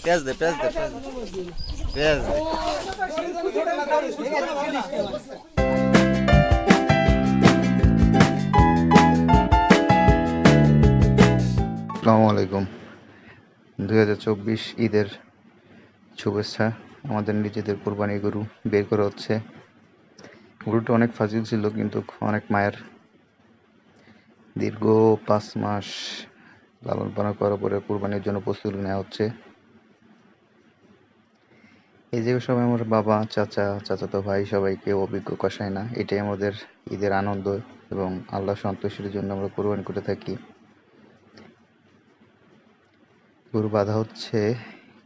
পেঁয়াজ দে পেঁয়াজ দে পেঁয়াজ দে। আসসালামু আলাইকুম। 2024 ঈদের শুভেচ্ছা। আমাদের নিজেদের কোরবানি গরু বের করা হচ্ছে। গরুটা অনেক ফাজিল ছিল, কিন্তু অনেক মায়ের। দীর্ঘ 5 মাস লালন পালন করার পরে কোরবানির জন্য প্রস্তুতি নেওয়া হচ্ছে। এই যে সবাই আমার বাবা, চাচা, চাচাতো ভাই সবাইকে অভিজ্ঞ কষায় না, এটাই আমাদের ঈদের আনন্দ এবং আল্লাহ সন্তুষ্টির জন্য আমরা কোরবানি করে থাকি। গরু বাঁধা হচ্ছে,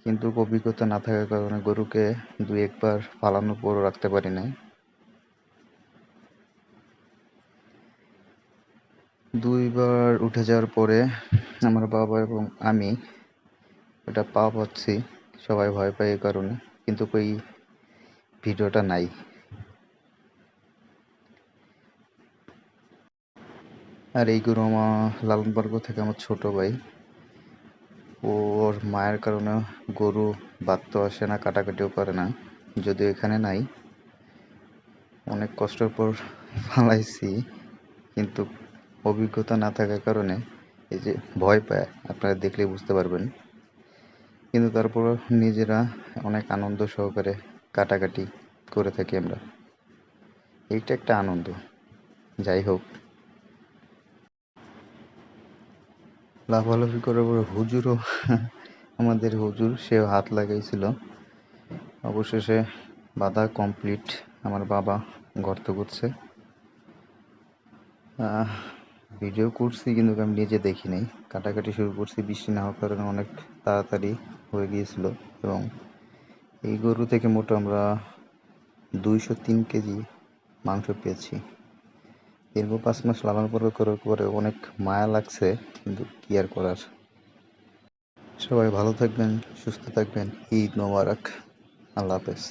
কিন্তু অভিজ্ঞতা না থাকার কারণে গরুকে 2-1 বার ফালানোর পরও রাখতে পারি নাই। 2 বার উঠে যাওয়ার পরে আমার বাবা এবং আমি এটা পাচ্ছি, সবাই ভয় পায় এই কারণে, কিন্তু ওই ভিডিওটা নাই। আর এই গরু আমার লালন পালন থেকে আমার ছোট ভাই, ওর মায়ের কারণে গরু বাঁধতে আসে না, কাটাকাটিও করে না। যদিও এখানে নাই, অনেক কষ্টের পর ফালাইছি, কিন্তু অভিজ্ঞতা না থাকার কারণে এই যে ভয় পায়, আপনারা দেখলেই বুঝতে পারবেন। কিন্তু তারপর নিজেরা অনেক আনন্দ সহকারে কাটাকাটি করে থাকি আমরা। এইটা একটা আনন্দ। যাই হোক, লাফালাফি করার পরে হুজুরও আমাদের হুজুর, সেও হাত লাগাইছিল। অবশেষে বাধা কমপ্লিট। আমার বাবা গর্ত করছে। ভিডিও করছি, কিন্তু আমি নিজে দেখি নাই। কাটাকাটি শুরু করছি, বৃষ্টি না হওয়ার কারণে অনেক তাড়াতাড়ি হয়ে গিয়েছিল। এবং এই গরু থেকে মোট আমরা 203 কেজি মাংস পেয়েছি। দীর্ঘ 5 মাস লালন পালন করার পরে অনেক মায়া লাগছে, কিন্তু কি আর করার। সবাই ভালো থাকবেন, সুস্থ থাকবেন। ঈদ মোবারক। আল্লাহ হাফেজ।